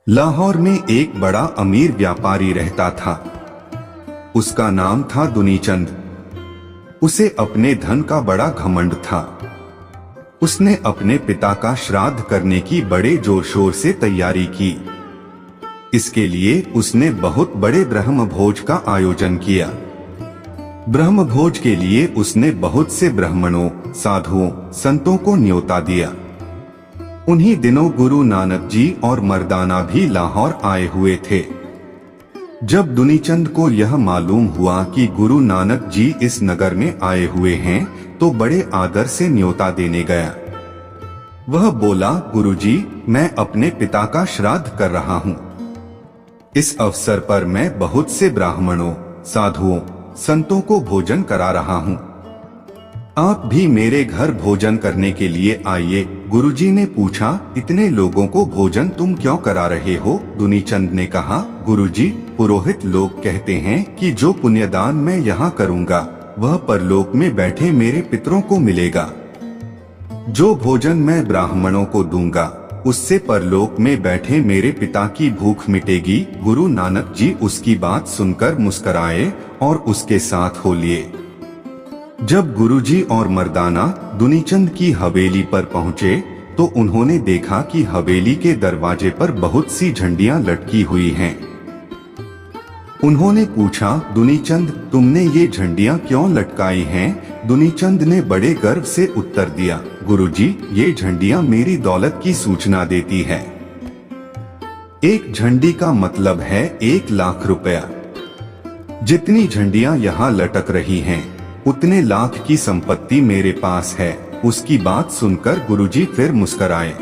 लाहौर में एक बड़ा अमीर व्यापारी रहता था। उसका नाम था दुनीचंद। उसे अपने धन का बड़ा घमंड था। उसने अपने पिता का श्राद्ध करने की बड़े जोर शोर से तैयारी की। इसके लिए उसने बहुत बड़े ब्रह्म भोज का आयोजन किया। ब्रह्म भोज के लिए उसने बहुत से ब्राह्मणों, साधुओं, संतों को न्योता दिया। उन्हीं दिनों गुरु नानक जी और मर्दाना भी लाहौर आए हुए थे। जब दुनीचंद को यह मालूम हुआ कि गुरु नानक जी इस नगर में आए हुए हैं, तो बड़े आदर से न्योता देने गया। वह बोला, गुरुजी, मैं अपने पिता का श्राद्ध कर रहा हूँ। इस अवसर पर मैं बहुत से ब्राह्मणों, साधुओं, संतों को भोजन करा रहा हूँ। आप भी मेरे घर भोजन करने के लिए आइए। गुरुजी ने पूछा, इतने लोगों को भोजन तुम क्यों करा रहे हो? दुनीचंद ने कहा, गुरुजी, पुरोहित लोग कहते हैं कि जो पुण्यदान मैं यहाँ करूँगा वह परलोक में बैठे मेरे पितरों को मिलेगा। जो भोजन मैं ब्राह्मणों को दूंगा उससे परलोक में बैठे मेरे पिता की भूख मिटेगी। गुरु नानक जी उसकी बात सुनकर मुस्कराए और उसके साथ हो लिए। जब गुरुजी और मर्दाना दुनीचंद की हवेली पर पहुँचे तो उन्होंने देखा कि हवेली के दरवाजे पर बहुत सी झंडियां लटकी हुई हैं। उन्होंने पूछा, दुनीचंद, तुमने ये झंडियां क्यों लटकाई हैं? दुनीचंद ने बड़े गर्व से उत्तर दिया, गुरुजी, ये झंडियां मेरी दौलत की सूचना देती है। एक झंडी का मतलब है 1,00,000 रुपया। जितनी झंडियां यहाँ लटक रही हैं, उतने लाख की संपत्ति मेरे पास है। उसकी बात सुनकर गुरुजी फिर मुस्कराए।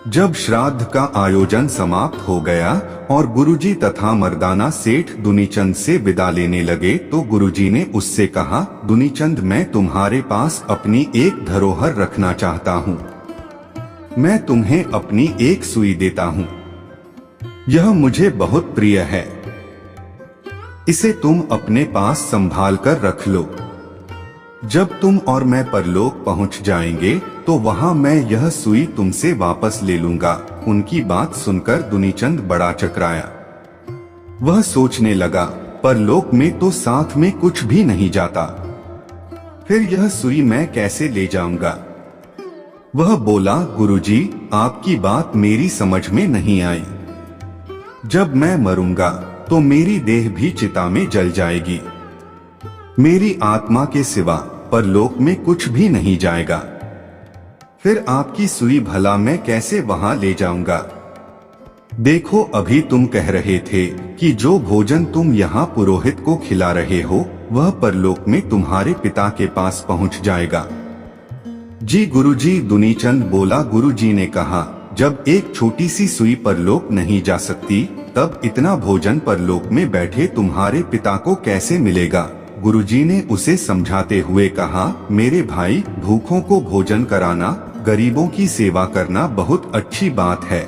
जब श्राद्ध का आयोजन समाप्त हो गया और गुरुजी तथा मर्दाना सेठ दुनीचंद से विदा लेने लगे तो गुरुजी ने उससे कहा, दुनीचंद, मैं तुम्हारे पास अपनी एक धरोहर रखना चाहता हूँ। मैं तुम्हें अपनी एक सुई देता हूँ। यह मुझे बहुत प्रिय है। इसे तुम अपने पास संभाल कर रख लो। जब तुम और मैं परलोक पहुंच जाएंगे तो वहां मैं यह सुई तुमसे वापस ले लूंगा। उनकी बात सुनकर दुनीचंद बड़ा चकराया। वह सोचने लगा, परलोक में तो साथ में कुछ भी नहीं जाता, फिर यह सुई मैं कैसे ले जाऊंगा? वह बोला, गुरुजी, आपकी बात मेरी समझ में नहीं आई। जब मैं मरूंगा तो मेरी देह भी चिता में जल जाएगी। मेरी आत्मा के सिवा परलोक में कुछ भी नहीं जाएगा। फिर आपकी सुई भला मैं कैसे वहां ले जाऊंगा? देखो, अभी तुम कह रहे थे कि जो भोजन तुम यहाँ पुरोहित को खिला रहे हो वह परलोक में तुम्हारे पिता के पास पहुंच जाएगा। जी गुरुजी, दुनीचंद बोला। गुरुजी ने कहा, जब एक छोटी सी सुई परलोक नहीं जा सकती तब इतना भोजन परलोक में बैठे तुम्हारे पिता को कैसे मिलेगा? गुरुजी ने उसे समझाते हुए कहा, मेरे भाई, भूखों को भोजन कराना, गरीबों की सेवा करना बहुत अच्छी बात है,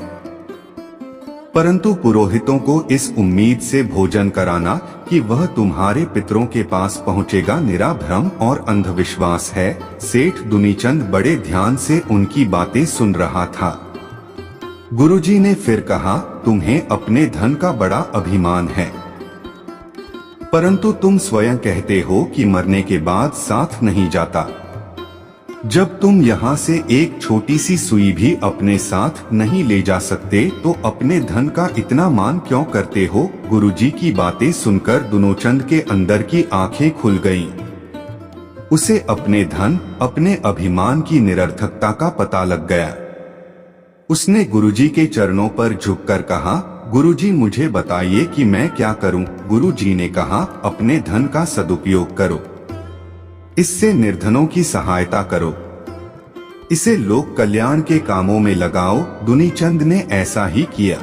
परंतु पुरोहितों को इस उम्मीद से भोजन कराना कि वह तुम्हारे पितरों के पास पहुंचेगा, निरा भ्रम और अंधविश्वास है। सेठ दुनीचंद बड़े ध्यान से उनकी बातें सुन रहा था। गुरुजी ने फिर कहा, तुम्हें अपने धन का बड़ा अभिमान है, परंतु तुम स्वयं कहते हो कि मरने के बाद साथ नहीं जाता। जब तुम यहाँ से एक छोटी सी सुई भी अपने साथ नहीं ले जा सकते तो अपने धन का इतना मान क्यों करते हो? गुरुजी की बातें सुनकर दुनीचंद के अंदर की आंखें खुल गईं। उसे अपने धन, अपने अभिमान की निरर्थकता का पता लग गया। उसने गुरुजी के चरणों पर झुककर कहा, गुरुजी, मुझे बताइए कि मैं क्या करूं? गुरुजी ने कहा, अपने धन का सदुपयोग करो, इससे निर्धनों की सहायता करो, इसे लोक कल्याण के कामों में लगाओ। दुनीचंद ने ऐसा ही किया।